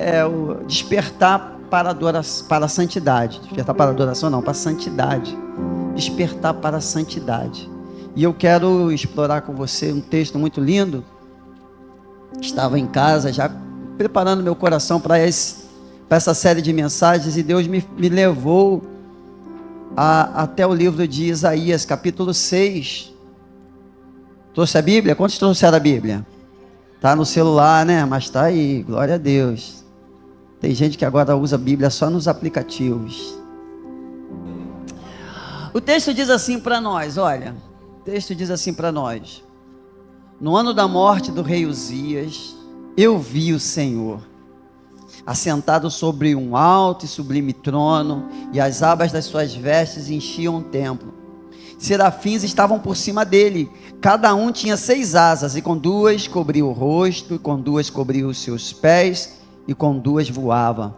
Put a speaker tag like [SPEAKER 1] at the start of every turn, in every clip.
[SPEAKER 1] é o despertar para adoração, para a santidade. Despertar para a adoração não, para a santidade. Despertar para a santidade. E eu quero explorar com você um texto muito lindo. Estava em casa já preparando meu coração para essa série de mensagens, e Deus me levou até o livro de Isaías, capítulo 6. Trouxe a Bíblia? Quantos trouxeram a Bíblia? Está no celular, né? Mas está aí, glória a Deus. Tem gente que agora usa a Bíblia só nos aplicativos. O texto diz assim para nós, olha. O texto diz assim para nós: no ano da morte do rei Uzias, eu vi o Senhor assentado sobre um alto e sublime trono, e as abas das suas vestes enchiam o templo. Serafins estavam por cima dele, cada um tinha 6 asas, e com 2 cobria o rosto, e com 2 cobria os seus pés, e com 2 voava.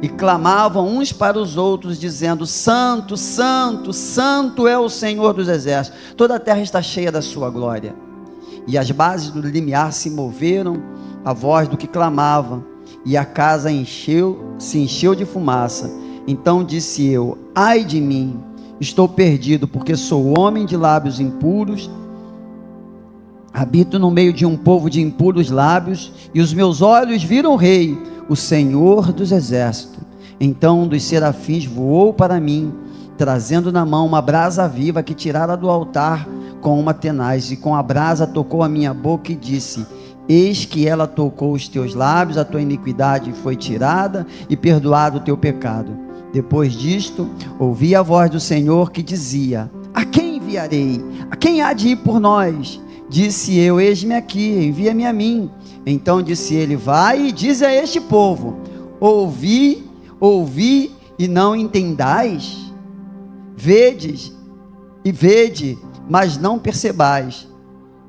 [SPEAKER 1] E clamavam uns para os outros, dizendo: Santo, Santo, Santo é o Senhor dos exércitos, toda a terra está cheia da sua glória. E as bases do limiar se moveram à voz do que clamava, e a casa se encheu de fumaça. Então disse eu: ai de mim, estou perdido, porque sou homem de lábios impuros, habito no meio de um povo de impuros lábios, e os meus olhos viram o Rei, o Senhor dos exércitos. Então um dos serafins voou para mim, trazendo na mão uma brasa viva que tirara do altar com uma tenaz, e com a brasa tocou a minha boca e disse: eis que ela tocou os teus lábios, a tua iniquidade foi tirada e perdoado o teu pecado. Depois disto, ouvi a voz do Senhor que dizia: a quem enviarei? A quem há de ir por nós? Disse eu: eis-me aqui, envia-me a mim. Então disse ele: vai e diz a este povo: ouvi e não entendais, vede, mas não percebais.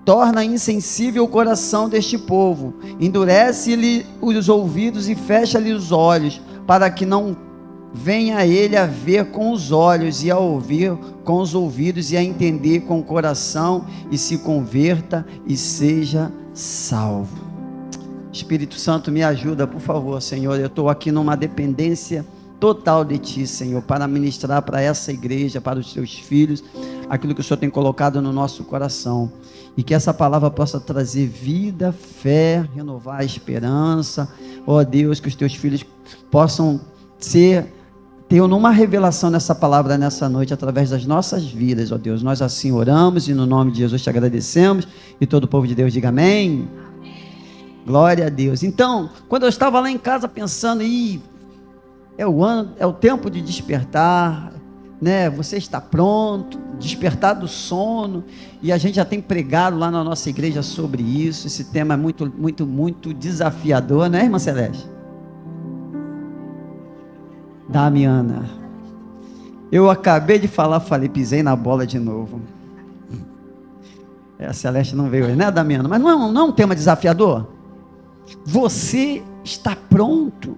[SPEAKER 1] Torna insensível o coração deste povo, endurece-lhe os ouvidos e fecha-lhe os olhos, para que não venha ele a ver com os olhos, e a ouvir com os ouvidos, e a entender com o coração, e se converta e seja salvo. Espírito Santo, me ajuda, por favor, Senhor. Eu estou aqui numa dependência total de Ti, Senhor, para ministrar para essa igreja, para os Teus filhos, aquilo que o Senhor tem colocado no nosso coração, e que essa palavra possa trazer vida, fé, renovar a esperança. Ó Deus, que os Teus filhos possam ter uma revelação nessa palavra nessa noite, através das nossas vidas, ó Deus. Nós assim oramos, e no nome de Jesus te agradecemos, e todo o povo de Deus diga amém. Glória a Deus. Então, quando eu estava lá em casa pensando, é o tempo de despertar, né? Você está pronto, despertar do sono, e a gente já tem pregado lá na nossa igreja sobre isso. Esse tema é muito, muito, muito desafiador, né, irmã Celeste? Damiana, eu acabei de falar, pisei na bola de novo. A Celeste não veio hoje, né, Damiana? Mas não é um tema desafiador? Você está pronto?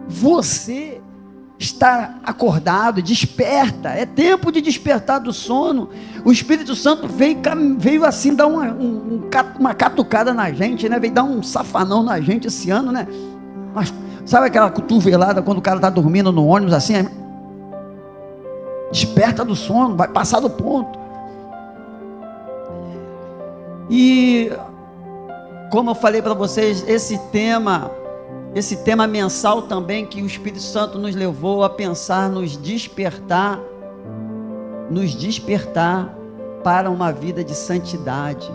[SPEAKER 1] Você está acordado, desperta. É tempo de despertar do sono. O Espírito Santo veio assim dar uma catucada na gente, né? Veio dar um safanão na gente esse ano, né? Mas sabe aquela cotovelada quando o cara está dormindo no ônibus assim? Desperta do sono, vai passar do ponto. E como eu falei para vocês, esse tema mensal também, que o Espírito Santo nos levou a pensar, nos despertar para uma vida de santidade.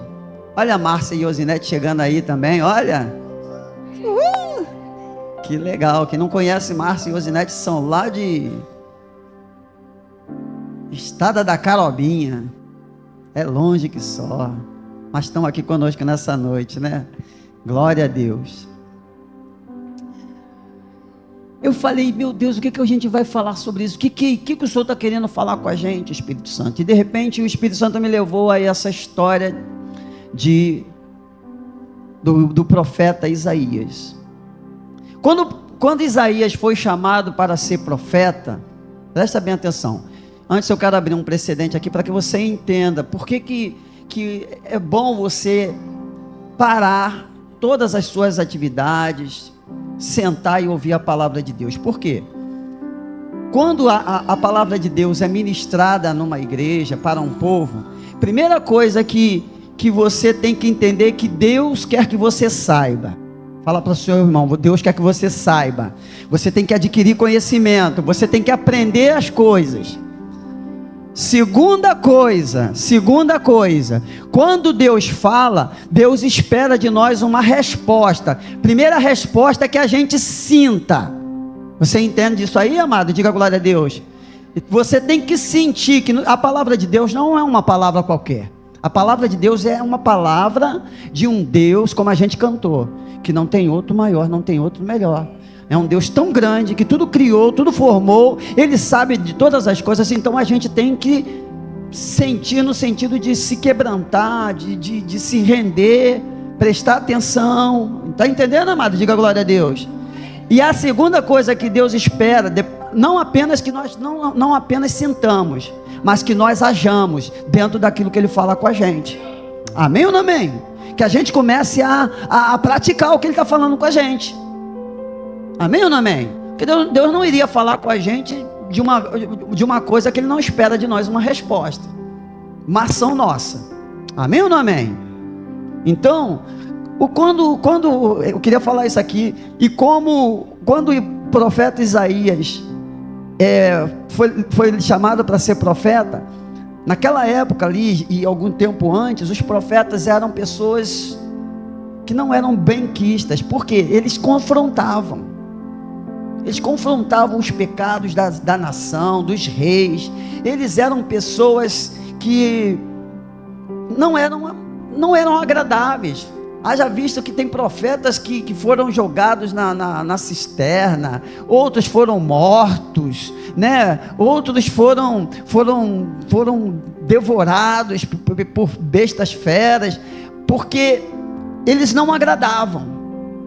[SPEAKER 1] Olha a Márcia e Osinete chegando aí também, olha. Que legal. Quem não conhece Márcia e Osinete são lá de Estada da Carobinha. É longe que só, mas estão aqui conosco nessa noite, né? Glória a Deus. Eu falei, meu Deus, o que a gente vai falar sobre isso? O que o Senhor está querendo falar com a gente, Espírito Santo? E de repente o Espírito Santo me levou a essa história do profeta Isaías. Quando Isaías foi chamado para ser profeta, presta bem atenção. Antes eu quero abrir um precedente aqui para que você entenda por que é bom você parar todas as suas atividades, sentar e ouvir a palavra de Deus. Por quê? Quando a palavra de Deus é ministrada numa igreja, para um povo, primeira coisa que você tem que entender, que Deus quer que você saiba. Fala para o seu irmão, Deus quer que você saiba. Você tem que adquirir conhecimento, você tem que aprender as coisas. Segunda coisa, quando Deus fala, Deus espera de nós uma resposta. Primeira resposta é que a gente sinta. Você entende isso aí, amado? Diga glória a Deus. Você tem que sentir que a palavra de Deus não é uma palavra qualquer. A palavra de Deus é uma palavra de um Deus, como a gente cantou, que não tem outro maior, não tem outro melhor. É um Deus tão grande que tudo criou, tudo formou, Ele sabe de todas as coisas. Então a gente tem que sentir no sentido de se quebrantar, de se render, prestar atenção. Está entendendo, amado? Diga glória a Deus. E a segunda coisa que Deus espera, não apenas que nós não apenas sintamos, mas que nós hajamos dentro daquilo que Ele fala com a gente. Amém ou não amém? Que a gente comece a praticar o que Ele está falando com a gente. Amém ou não amém? Porque Deus não iria falar com a gente de uma coisa que Ele não espera de nós uma resposta, uma ação nossa. Amém ou não amém? Então, quando eu queria falar isso aqui, e quando o profeta Isaías foi chamado para ser profeta, naquela época ali, e algum tempo antes, os profetas eram pessoas que não eram benquistas, porque eles confrontavam os pecados da nação, dos reis. Eles eram pessoas que não eram agradáveis. Haja visto que tem profetas que foram jogados na cisterna, outros foram mortos, né? Outros foram devorados por bestas feras, porque eles não agradavam.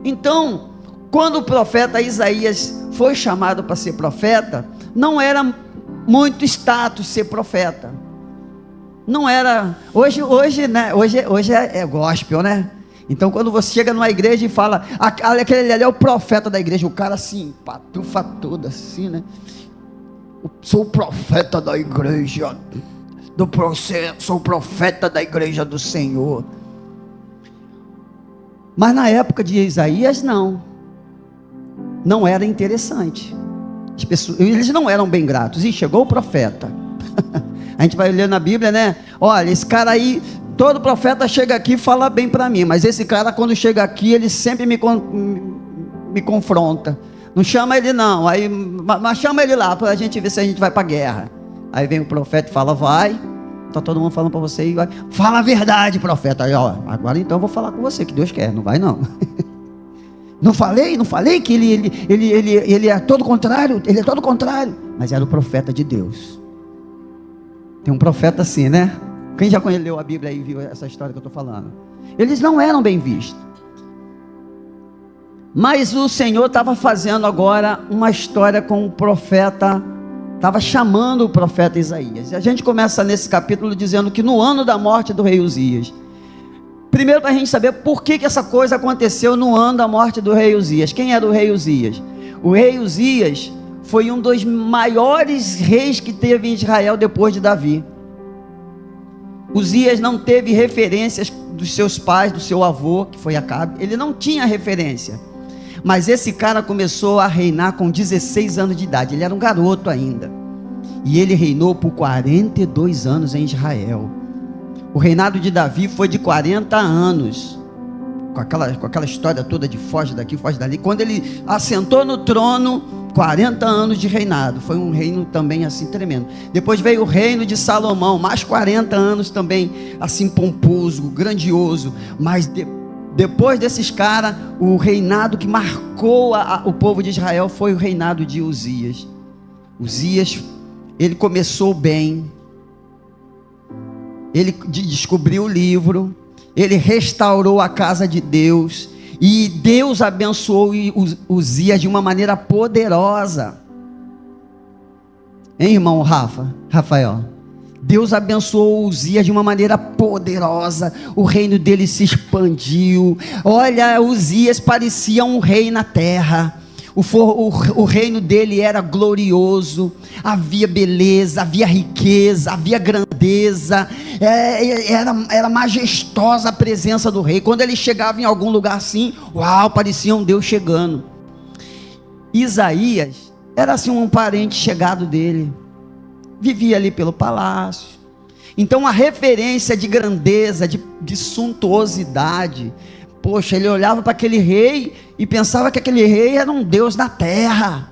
[SPEAKER 1] Então, quando o profeta Isaías foi chamado para ser profeta, não era muito status ser profeta. Não era. Hoje, né? Hoje é gospel, né? Então, quando você chega numa igreja e fala, aquele ali é o profeta da igreja, o cara assim, patufa todo assim, né? Sou o profeta da igreja do processo, sou o profeta da igreja do Senhor. Mas na época de Isaías, não era interessante. Eles não eram bem gratos. E chegou o profeta. A gente vai ler na Bíblia, né? Olha, esse cara aí, todo profeta chega aqui e fala bem para mim, mas esse cara, quando chega aqui, ele sempre me confronta. Não chama ele não, mas chama ele lá para a gente ver se a gente vai para a guerra. Aí vem o profeta e fala, vai. Está todo mundo falando para você e vai. Fala a verdade, profeta. Aí, ó, agora então eu vou falar com você, que Deus quer, não vai não. Não falei que ele é todo contrário, ele é todo contrário, mas era o profeta de Deus. Tem um profeta assim, né? Quem já leu a Bíblia e viu essa história que eu estou falando? Eles não eram bem vistos. Mas o Senhor estava fazendo agora uma história com o profeta, estava chamando o profeta Isaías. E a gente começa nesse capítulo dizendo que no ano da morte do rei Uzias. Primeiro, para a gente saber por que essa coisa aconteceu no ano da morte do rei Uzias. Quem era o rei Uzias? O rei Uzias foi um dos maiores reis que teve em Israel depois de Davi. Uzias não teve referências dos seus pais, do seu avô, que foi Acabe. Ele não tinha referência. Mas esse cara começou a reinar com 16 anos de idade. Ele era um garoto ainda. E ele reinou por 42 anos em Israel. O reinado de Davi foi de 40 anos, com aquela história toda de foge daqui, foge dali. Quando ele assentou no trono, 40 anos de reinado. Foi um reino também assim tremendo. Depois veio o reino de Salomão, mais 40 anos também, assim pomposo, grandioso. Mas depois desses caras, o reinado que marcou o povo de Israel foi o reinado de Uzias. Uzias, ele começou bem. Ele descobriu o livro, ele restaurou a casa de Deus, e Deus abençoou Uzias de uma maneira poderosa. Hein, irmão Rafael? Deus abençoou Uzias de uma maneira poderosa, o reino dele se expandiu. Olha, Uzias parecia um rei na terra. O reino dele era glorioso, havia beleza, havia riqueza, havia grandeza, era majestosa a presença do rei. Quando ele chegava em algum lugar assim, uau, parecia um Deus chegando. Isaías era assim um parente chegado dele, vivia ali pelo palácio. Então a referência de grandeza, de suntuosidade, poxa, ele olhava para aquele rei e pensava que aquele rei era um Deus na terra.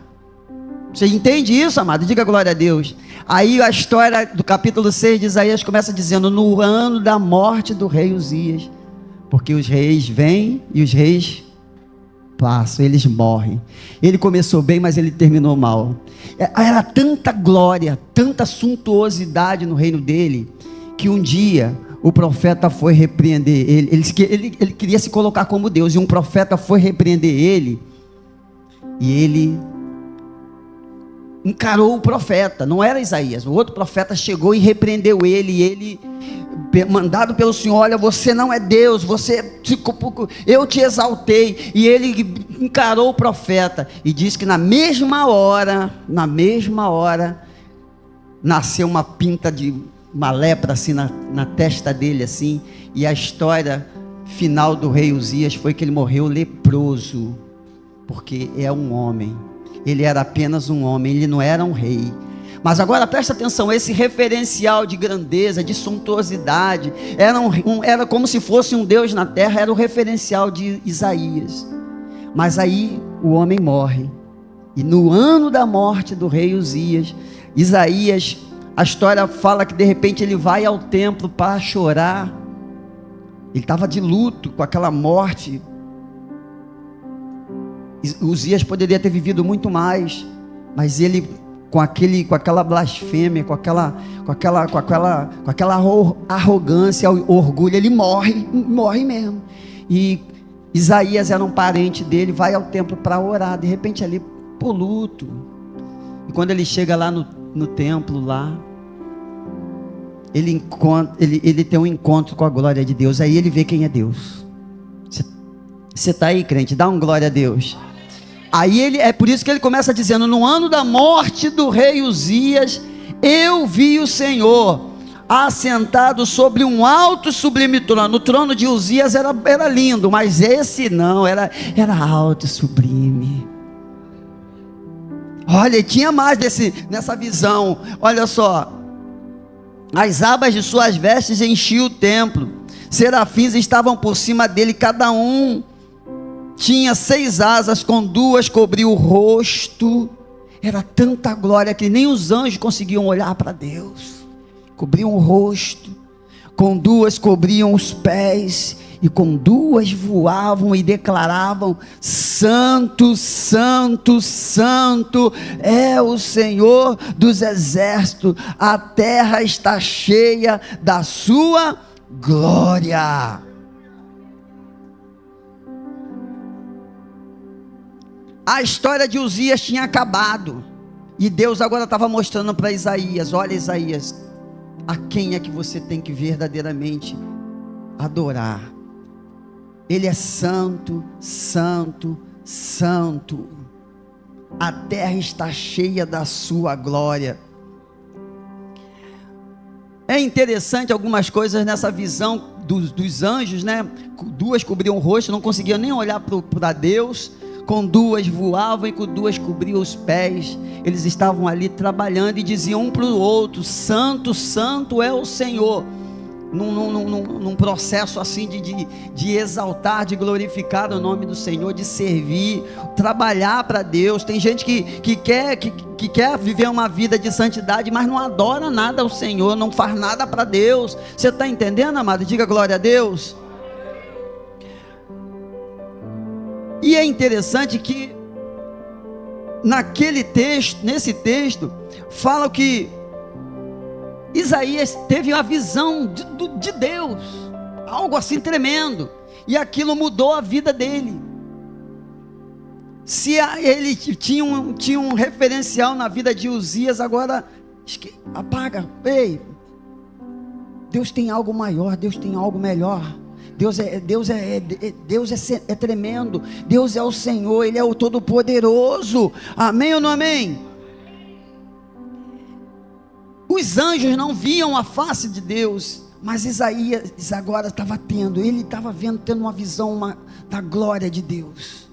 [SPEAKER 1] Você entende isso, amado? Diga glória a Deus. Aí a história do capítulo 6 de Isaías começa dizendo: no ano da morte do rei Uzias, porque os reis vêm e os reis passam, eles morrem. Ele começou bem, mas ele terminou mal. Era tanta glória, tanta suntuosidade no reino dele, que um dia o profeta foi repreender ele. Ele queria se colocar como Deus, e um profeta foi repreender ele, e ele encarou o profeta. Não era Isaías, o outro profeta chegou e repreendeu ele, e ele, mandado pelo Senhor: olha, você não é Deus, eu te exaltei. E ele encarou o profeta, e diz que na mesma hora, nasceu uma pinta de uma lepra assim na testa dele assim, e a história final do rei Uzias foi que ele morreu leproso, porque é um homem, ele era apenas um homem, ele não era um rei. Mas agora presta atenção, esse referencial de grandeza, de suntuosidade, era como se fosse um Deus na terra, era o referencial de Isaías. Mas aí o homem morre, e no ano da morte do rei Uzias, Isaías, a história fala que de repente ele vai ao templo para chorar. Ele estava de luto com aquela morte. Uzias poderia ter vivido muito mais, mas ele, com aquela blasfêmia, com aquela arrogância, orgulho, ele morre mesmo. E Isaías era um parente dele, vai ao templo para orar, de repente ali por luto. E quando ele chega lá no templo lá, ele tem um encontro com a glória de Deus. Aí ele vê quem é Deus. Você está aí, crente? Dá um glória a Deus. Aí é por isso que ele começa dizendo: no ano da morte do rei Uzias, eu vi o Senhor assentado sobre um alto e sublime trono. O trono de Uzias era lindo, mas esse não, era alto e sublime. Olha, tinha mais nessa visão. Olha só, as abas de suas vestes enchiam o templo, serafins estavam por cima dele, cada um tinha 6 asas, com 2 cobriu o rosto. Era tanta glória que nem os anjos conseguiam olhar para Deus. Cobriam o rosto, com 2 cobriam os pés, e com 2 voavam e declaravam: santo, santo, santo é o Senhor dos exércitos, a terra está cheia da sua glória. A história de Uzias tinha acabado, e Deus agora estava mostrando para Isaías: olha, Isaías, a quem é que você tem que verdadeiramente adorar? Ele é santo, santo, santo. A terra está cheia da sua glória. É interessante algumas coisas nessa visão dos anjos, né? 2 cobriam o rosto, não conseguiam nem olhar para Deus. Com 2 voavam e com 2 cobriam os pés. Eles estavam ali trabalhando e diziam um para o outro: santo, santo é o Senhor. Num processo assim de exaltar, de glorificar o nome do Senhor, de servir, trabalhar para Deus. Tem gente que quer viver uma vida de santidade, mas não adora nada ao Senhor, não faz nada para Deus. Você está entendendo, amado? Diga glória a Deus. E é interessante que nesse texto fala que Isaías teve a visão de Deus, algo assim tremendo, e aquilo mudou a vida dele. Se ele tinha um referencial na vida de Uzias, agora apaga, ei, Deus tem algo maior, Deus tem algo melhor. Deus é tremendo. Deus é o Senhor, Ele é o Todo-Poderoso. Amém ou não amém? Os anjos não viam a face de Deus, mas Isaías agora estava tendo. Ele estava tendo uma visão da glória de Deus.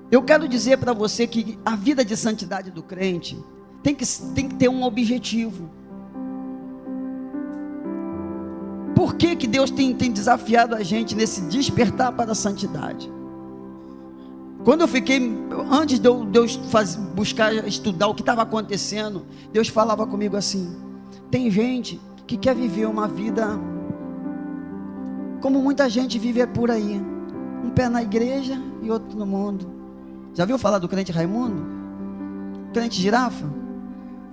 [SPEAKER 1] Eu quero dizer para você que a vida de santidade do crente tem que ter um objetivo. Por que Deus tem desafiado a gente nesse despertar para a santidade? Quando eu fiquei, antes de eu buscar estudar o que estava acontecendo, Deus falava comigo assim: tem gente que quer viver uma vida como muita gente vive por aí, um pé na igreja e outro no mundo. Já viu falar do crente Raimundo? Crente girafa?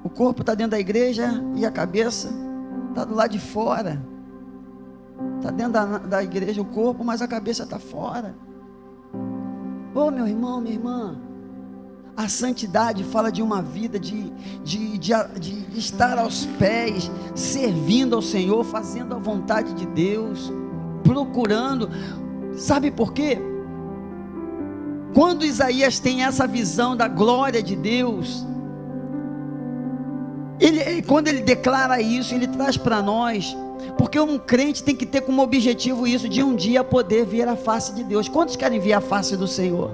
[SPEAKER 1] O corpo está dentro da igreja e a cabeça está do lado de fora. Está dentro da igreja o corpo, mas a cabeça está fora. Ô meu irmão, minha irmã, a santidade fala de uma vida de estar aos pés, servindo ao Senhor, fazendo a vontade de Deus, procurando. Sabe por quê? Quando Isaías tem essa visão da glória de Deus, quando ele declara isso, ele traz para nós, porque um crente tem que ter como objetivo isso, de um dia poder ver a face de Deus. Quantos querem ver a face do Senhor?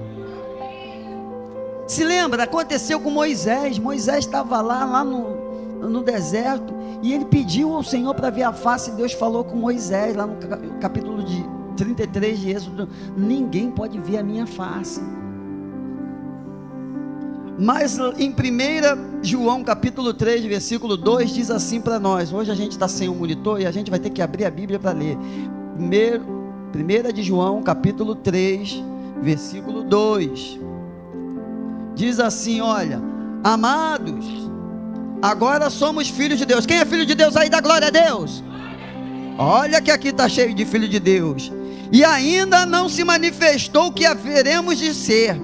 [SPEAKER 1] Se lembra, aconteceu com Moisés. Moisés estava lá no deserto, e ele pediu ao Senhor para ver a face, e Deus falou com Moisés, lá no capítulo 33 de Êxodo: ninguém pode ver a minha face. Mas em 1 João capítulo 3, versículo 2, diz assim para nós. Hoje a gente está sem um monitor e a gente vai ter que abrir a Bíblia para ler. 1 de João capítulo 3, versículo 2, diz assim: olha, amados, agora somos filhos de Deus. Quem é filho de Deus aí? Dá glória a Deus. Olha que aqui está cheio de filho de Deus. E ainda não se manifestou o que haveremos de ser.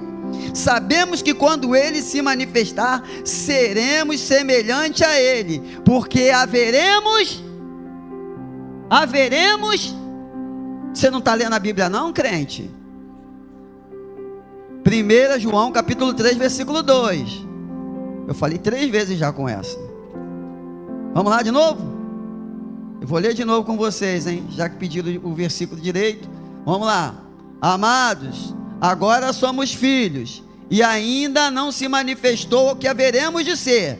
[SPEAKER 1] Sabemos que quando Ele se manifestar, seremos semelhante a Ele, porque haveremos. Você não está lendo a Bíblia não, crente? 1 João capítulo 3, versículo 2. Eu falei 3 vezes já com essa. Vamos lá de novo? Eu vou ler de novo com vocês, hein? Já que pediram o versículo direito. Vamos lá. Amados, agora somos filhos, e ainda não se manifestou o que haveremos de ser.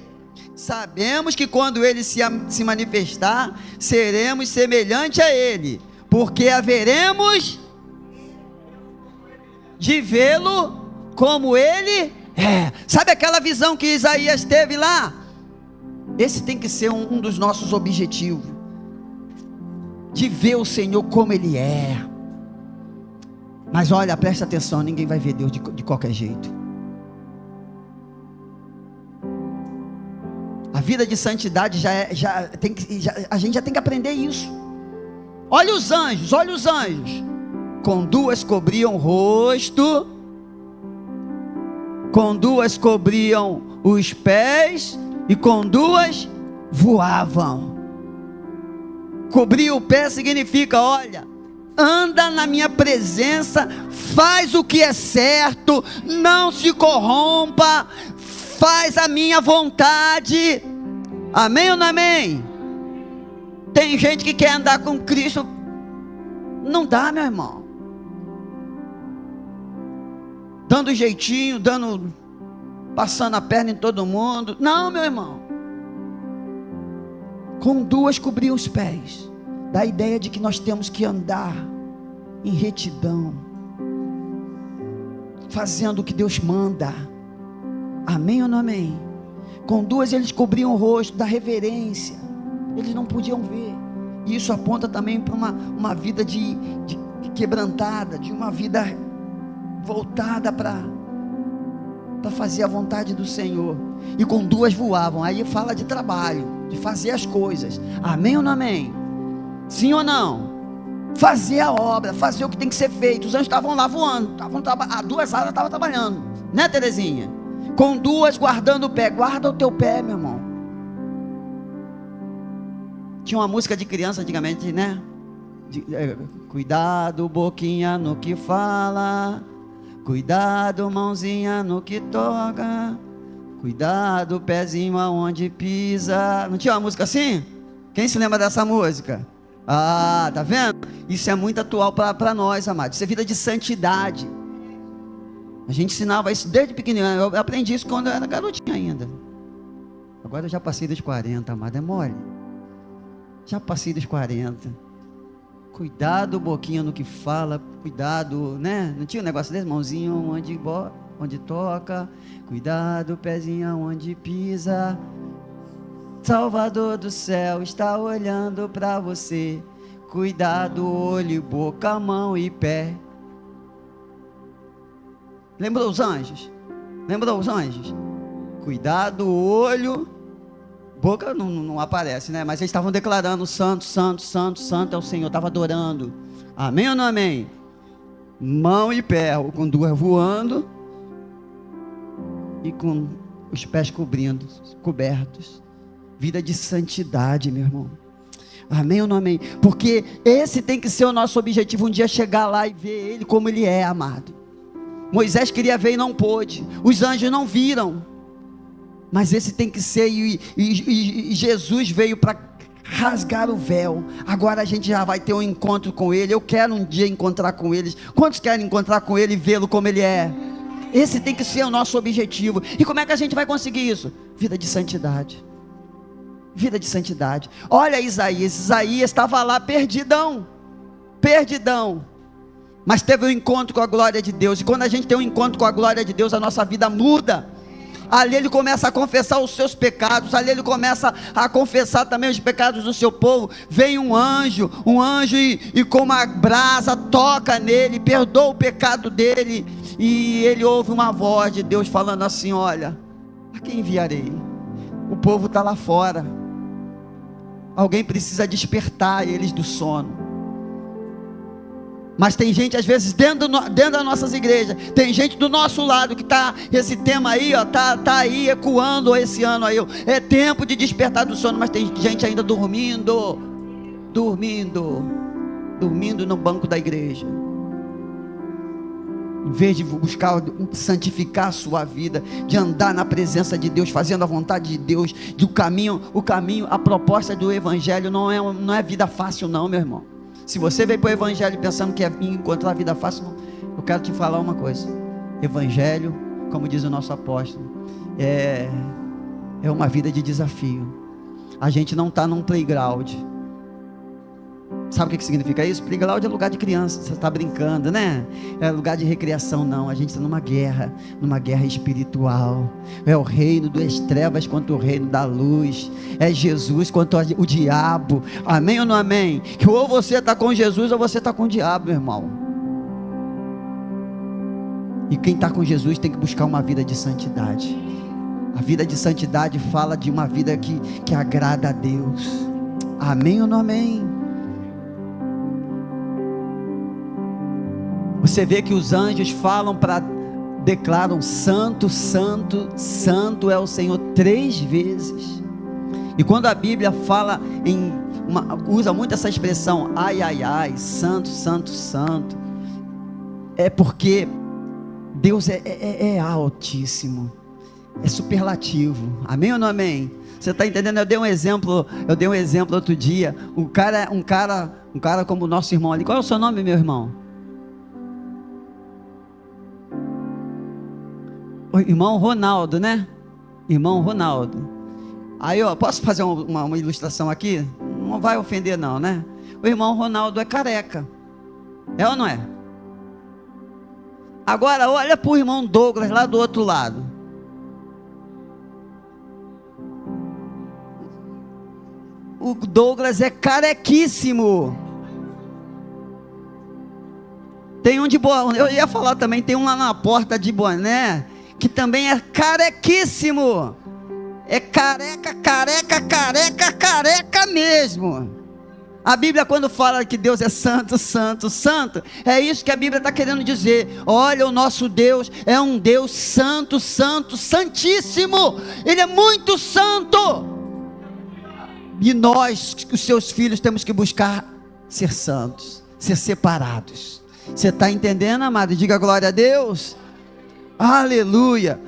[SPEAKER 1] Sabemos que quando Ele se manifestar, seremos semelhante a Ele, porque haveremos de vê-lo como Ele é. Sabe aquela visão que Isaías teve lá? Esse tem que ser um dos nossos objetivos, de ver o Senhor como Ele é. Mas olha, presta atenção, ninguém vai ver Deus de qualquer jeito. A vida de santidade a gente já tem que aprender isso. Olha os anjos. Com 2 cobriam o rosto, com 2 cobriam os pés, e com 2 voavam. Cobrir o pé significa: olha, anda na minha presença, faz o que é certo, não se corrompa, faz a minha vontade. Amém ou não amém? Tem gente que quer andar com Cristo, não dá, meu irmão, dando jeitinho, passando a perna em todo mundo. Não, meu irmão. Com 2 cobriam os pés. Dá a ideia de que nós temos que andar em retidão, fazendo o que Deus manda. Amém ou não amém? Com 2 eles cobriam o rosto, da reverência. Eles não podiam ver. E isso aponta também para uma vida de quebrantada, de uma vida voltada para fazer a vontade do Senhor. E com 2 voavam. Aí fala de trabalho, de fazer as coisas. Amém ou não amém? Sim ou não? Fazer a obra, fazer o que tem que ser feito. Os anjos estavam lá voando, a 2 asas estavam trabalhando, né, Terezinha? Com 2 guardando o pé. Guarda o teu pé, meu irmão. Tinha uma música de criança antigamente, né? Cuidado, boquinha, no que fala. Cuidado, mãozinha, no que toca. Cuidado, pezinho, aonde pisa. Não tinha uma música assim? Quem se lembra dessa música? Ah, tá vendo? Isso é muito atual para nós, amados. Isso é vida de santidade. A gente ensinava isso desde pequenininho. Eu aprendi isso quando eu era garotinho ainda. Agora eu já passei dos 40, amado. É mole. Já passei dos 40. Cuidado, boquinha, no que fala. Cuidado, né? Não tinha um negócio desse? Mãozinho onde toca. Cuidado, pezinho onde pisa. Salvador do céu está olhando para você. Cuidado, olho, boca, mão e pé. Lembrou os anjos? Lembrou os anjos? Cuidado, olho. Boca não aparece, né? Mas eles estavam declarando: santo, santo, santo, santo é o Senhor. Estava adorando. Amém ou não amém? Mão e pé, com duas voando e com os pés cobertos. Vida de santidade, meu irmão. Amém ou não amém? Porque esse tem que ser o nosso objetivo, um dia chegar lá e ver Ele como Ele é, amado. Moisés queria ver e não pôde. Os anjos não viram. Mas esse tem que ser, e Jesus veio para rasgar o véu. Agora a gente já vai ter um encontro com Ele. Eu quero um dia encontrar com Ele. Quantos querem encontrar com Ele e vê-lo como Ele é? Esse tem que ser o nosso objetivo. E como é que a gente vai conseguir isso? Vida de santidade. Vida de santidade. Olha Isaías estava lá perdidão, mas teve um encontro com a glória de Deus. E quando a gente tem um encontro com a glória de Deus, a nossa vida muda. Ali ele começa a confessar os seus pecados, ali ele começa a confessar também os pecados do seu povo. Vem um anjo e com uma brasa toca nele, perdoa o pecado dele, e ele ouve uma voz de Deus falando assim: olha, a quem enviarei? O povo está lá fora. Alguém precisa despertar eles do sono. Mas tem gente, às vezes, dentro das nossas igrejas, tem gente do nosso lado que está, esse tema aí, ó, tá aí ecoando esse ano aí, ó, é tempo de despertar do sono, mas tem gente ainda dormindo no banco da igreja. Em vez de buscar santificar a sua vida, de andar na presença de Deus, fazendo a vontade de Deus, o caminho, a proposta do evangelho não é vida fácil não, meu irmão. Se você veio para o evangelho pensando que é encontrar a vida fácil, eu quero te falar uma coisa: evangelho, como diz o nosso apóstolo, é uma vida de desafio. A gente não está num playground. Sabe o que significa isso? Playground é lugar de criança, você está brincando, né? É lugar de recreação, não. A gente está numa guerra espiritual. É o reino das trevas contra o reino da luz. É Jesus contra o diabo. Amém ou não amém? Que ou você está com Jesus ou você está com o diabo, meu irmão. E quem está com Jesus tem que buscar uma vida de santidade. A vida de santidade fala de uma vida que agrada a Deus. Amém ou não amém? Você vê que os anjos declaram: santo, santo, santo é o Senhor 3 vezes. E quando a Bíblia fala usa muito essa expressão, ai, ai, ai, santo, santo, santo, é porque Deus é altíssimo, é superlativo. Amém ou não amém? Você está entendendo? Eu dei um exemplo outro dia. Um cara como o nosso irmão ali. Qual é o seu nome, meu irmão? O irmão Ronaldo, né? Irmão Ronaldo. Aí, ó, posso fazer uma ilustração aqui? Não vai ofender não, né? O irmão Ronaldo é careca. É ou não é? Agora olha para o irmão Douglas lá do outro lado. O Douglas é carequíssimo. Tem um de boné, eu ia falar também, tem um lá na porta de boné, que também é carequíssimo. É careca, careca, careca, careca mesmo. A Bíblia, quando fala que Deus é santo, santo, santo, é isso que a Bíblia está querendo dizer. Olha, o nosso Deus é um Deus santo, santo, santíssimo. Ele é muito santo. E nós, os seus filhos, temos que buscar ser santos, ser separados. Você está entendendo, amado? Diga glória a Deus. Aleluia.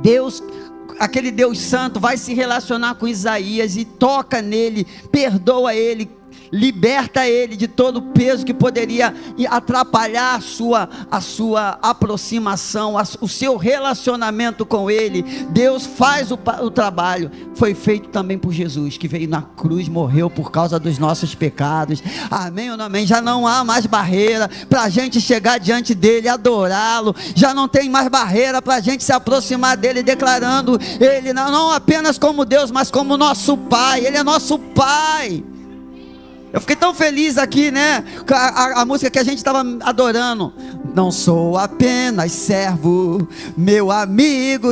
[SPEAKER 1] Deus, aquele Deus santo, vai se relacionar com Isaías e toca nele, perdoa ele, liberta ele de todo o peso que poderia atrapalhar a sua aproximação, o seu relacionamento com ele. Deus faz o trabalho. Foi feito também por Jesus, que veio na cruz, morreu por causa dos nossos pecados. Amém ou não amém? Já não há mais barreira para a gente chegar diante dele, adorá-lo. Já não tem mais barreira para a gente se aproximar dele, declarando ele não apenas como Deus, mas como nosso Pai. Ele é nosso Pai. Eu fiquei tão feliz aqui, né? A música que a gente estava adorando. Não sou apenas servo, meu amigo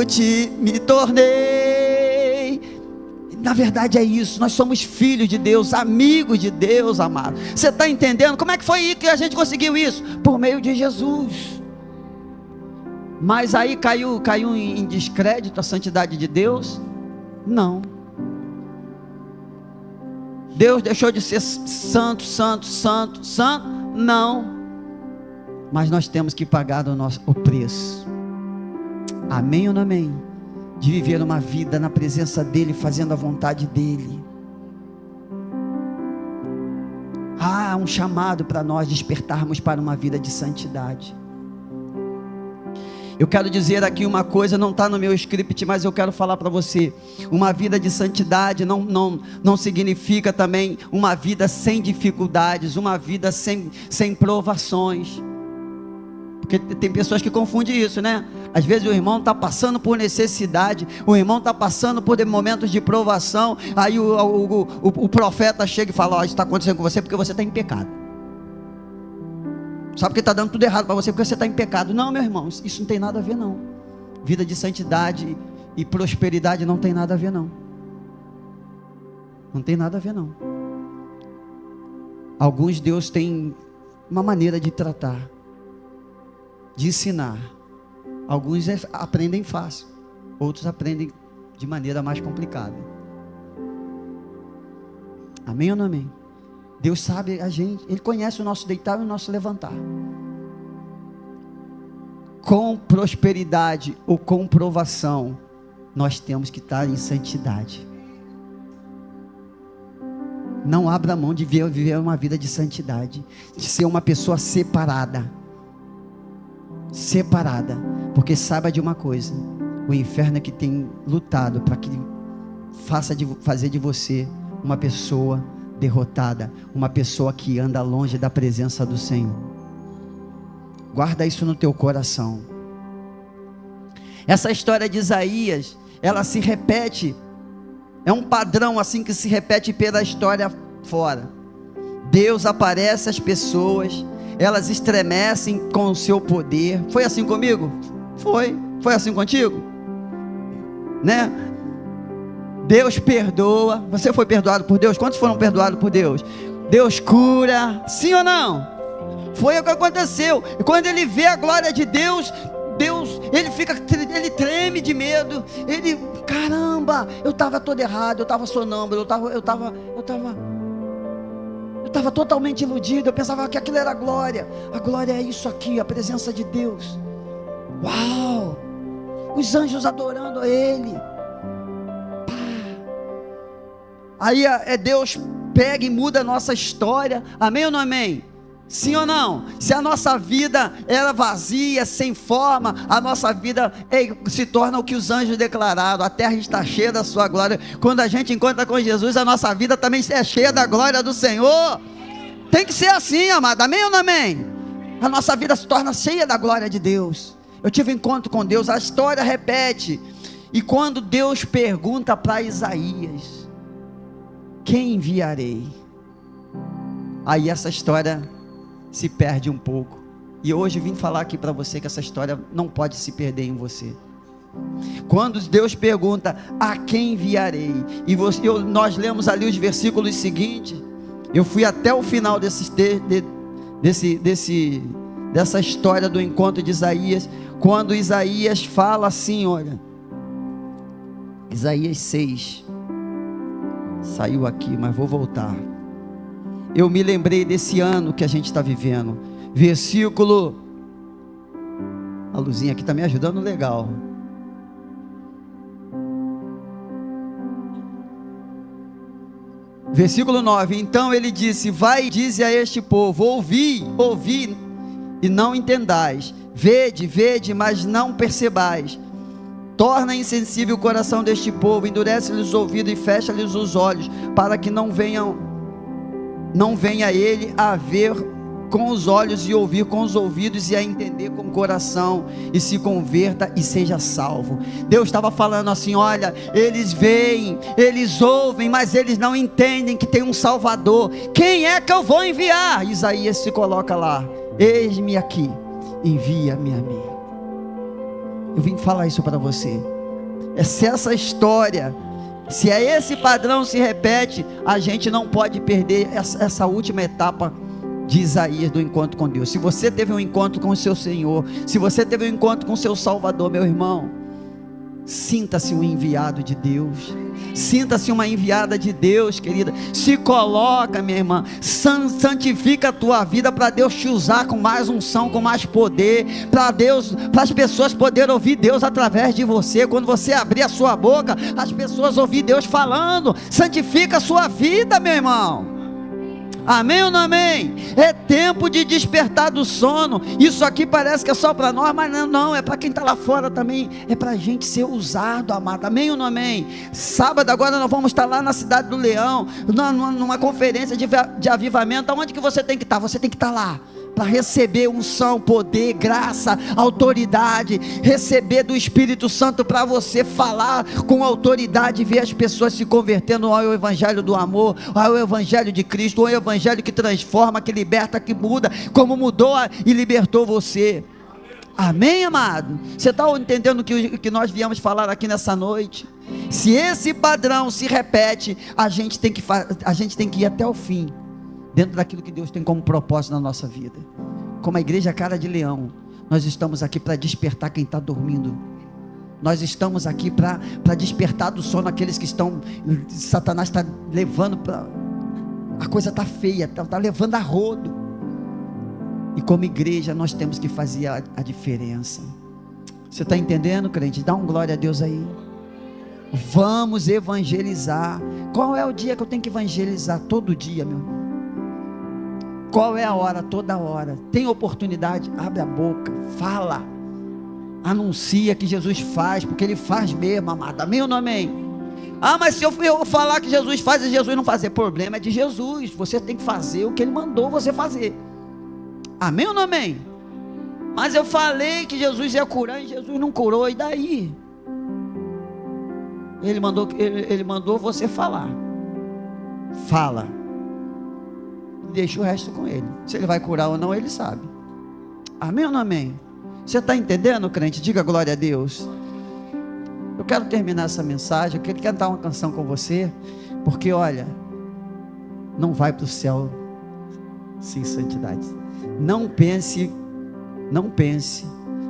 [SPEAKER 1] me tornei. Na verdade é isso, nós somos filhos de Deus, amigos de Deus, amado. Você está entendendo? Como é que foi que a gente conseguiu isso? Por meio de Jesus. Mas aí caiu em descrédito a santidade de Deus? Não. Deus deixou de ser santo? Não. Mas nós temos que pagar o preço. Amém ou não amém? De viver uma vida na presença dEle, fazendo a vontade dEle. Há um chamado para nós despertarmos para uma vida de santidade. Eu quero dizer aqui uma coisa, não está no meu script, mas eu quero falar para você. Uma vida de santidade não significa também uma vida sem dificuldades, uma vida sem provações. Porque tem pessoas que confundem isso, né? Às vezes o irmão está passando por necessidade, o irmão está passando por momentos de provação, aí o profeta chega e fala: isso está acontecendo com você porque você está em pecado. Sabe que está dando tudo errado para você porque você está em pecado. Não, meu irmão, isso não tem nada a ver não. Vida de santidade e prosperidade não tem nada a ver não. Não tem nada a ver não. Alguns Deus tem uma maneira de tratar, de ensinar. Alguns aprendem fácil, outros aprendem de maneira mais complicada. Amém ou não amém? Deus sabe a gente, Ele conhece o nosso deitar e o nosso levantar. Com prosperidade ou com provação, nós temos que estar em santidade. Não abra mão de viver uma vida de santidade, de ser uma pessoa separada. Separada, porque saiba de uma coisa: o inferno é que tem lutado para que fazer de você uma pessoa derrotada, uma pessoa que anda longe da presença do Senhor. Guarda isso no teu coração. Essa história de Isaías, ela se repete, é um padrão assim que se repete pela história fora. Deus aparece às pessoas, elas estremecem com o seu poder. Foi assim comigo? Foi assim contigo? Né? Deus perdoa. Você foi perdoado por Deus? Quantos foram perdoados por Deus? Deus cura, sim ou não? Foi o que aconteceu. E quando ele vê a glória de Deus, ele treme de medo. Ele, caramba, eu estava todo errado, eu estava sonâmbulo, eu estava totalmente iludido. Eu pensava que aquilo era glória. A glória é isso aqui, a presença de Deus. Uau! Os anjos adorando a Ele. Aí Deus pega e muda a nossa história. Amém ou não amém? Sim ou não? Se a nossa vida era vazia, sem forma, a nossa vida se torna o que os anjos declararam: a terra está cheia da sua glória. Quando a gente encontra com Jesus, a nossa vida também é cheia da glória do Senhor. Tem que ser assim, amado. Amém ou não amém? A nossa vida se torna cheia da glória de Deus. Eu tive um encontro com Deus, a história repete. E quando Deus pergunta para Isaías: quem enviarei? Aí essa história se perde um pouco. E hoje eu vim falar aqui para você que essa história não pode se perder em você. Quando Deus pergunta: a quem enviarei? E nós lemos ali os versículos seguintes. Eu fui até o final dessa história do encontro de Isaías. Quando Isaías fala assim, olha, Isaías 6, Saiu aqui, mas vou voltar. Eu me lembrei desse ano que a gente está vivendo. Versículo... A luzinha aqui está me ajudando legal. Versículo 9. Então ele disse: vai e dize a este povo: ouvi e não entendais, vede, mas não percebais. Torna insensível o coração deste povo, endurece-lhes os ouvidos e fecha-lhes os olhos, para que não venha ele a ver com os olhos e ouvir com os ouvidos e a entender com o coração e se converta e seja salvo. Deus estava falando assim: olha, eles veem, eles ouvem, mas eles não entendem que tem um Salvador. Quem é que eu vou enviar? Isaías se coloca lá: eis-me aqui, envia-me a mim. Eu vim falar isso para você. Se essa história, se esse padrão se repete, a gente não pode perder essa última etapa de Isaías, do encontro com Deus. Se você teve um encontro com o seu Senhor, se você teve um encontro com o seu Salvador, meu irmão, sinta-se um enviado de Deus, sinta-se uma enviada de Deus, querida. Se coloca, minha irmã, santifica a tua vida para Deus te usar com mais unção, com mais poder, para as pessoas poderem ouvir Deus através de você. Quando você abrir a sua boca, as pessoas ouvir Deus falando. Santifica a sua vida, meu irmão. Amém ou não amém? É tempo de despertar do sono. Isso aqui parece que é só para nós, mas não, é para quem está lá fora também. É para a gente ser usado, amado. Amém ou não amém? Sábado agora nós vamos estar lá na Cidade do Leão, numa conferência de avivamento. Aonde que você tem que estar? Você tem que estar lá para receber unção, poder, graça, autoridade, receber do Espírito Santo para você falar com autoridade e ver as pessoas se convertendo ao Evangelho do amor, ao Evangelho de Cristo, ao Evangelho que transforma, que liberta, que muda, como mudou e libertou você. Amém, amado? Você está entendendo o que nós viemos falar aqui nessa noite? Se esse padrão se repete, a gente tem que ir até o fim, dentro daquilo que Deus tem como propósito na nossa vida. Como a igreja Cara de Leão, nós estamos aqui para despertar quem está dormindo. Nós estamos aqui para despertar do sono aqueles que estão... Satanás está levando para... A coisa está feia, está levando a rodo. E como igreja nós temos que fazer a diferença. Você está entendendo, crente? Dá um glória a Deus aí. Vamos evangelizar. Qual é o dia que eu tenho que evangelizar? Todo dia, meu irmão. Qual é a hora? Toda hora. Tem oportunidade? Abre a boca, fala, anuncia que Jesus faz, porque Ele faz mesmo, amado. Amém ou não amém? Ah, mas se eu falar que Jesus faz e Jesus não fazer, problema é de Jesus. Você tem que fazer o que Ele mandou você fazer. Amém ou não amém? Mas eu falei que Jesus ia curar e Jesus não curou, e daí? Ele mandou você falar. Fala. Deixa o resto com Ele. Se Ele vai curar ou não, Ele sabe. Amém ou não amém? Você está entendendo, crente? Diga glória a Deus. Eu quero terminar essa mensagem. Eu quero cantar uma canção com você, porque olha, não vai para o céu sem santidade. Não pense.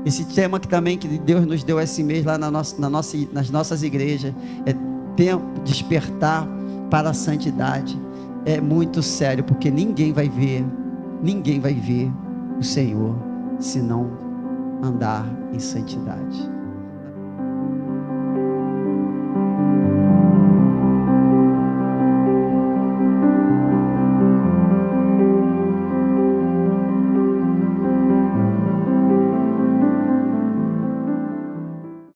[SPEAKER 1] Esse tema que também que Deus nos deu esse mês lá nas nossas igrejas é tempo de despertar para a santidade. É muito sério, porque ninguém vai ver o Senhor se não andar em santidade.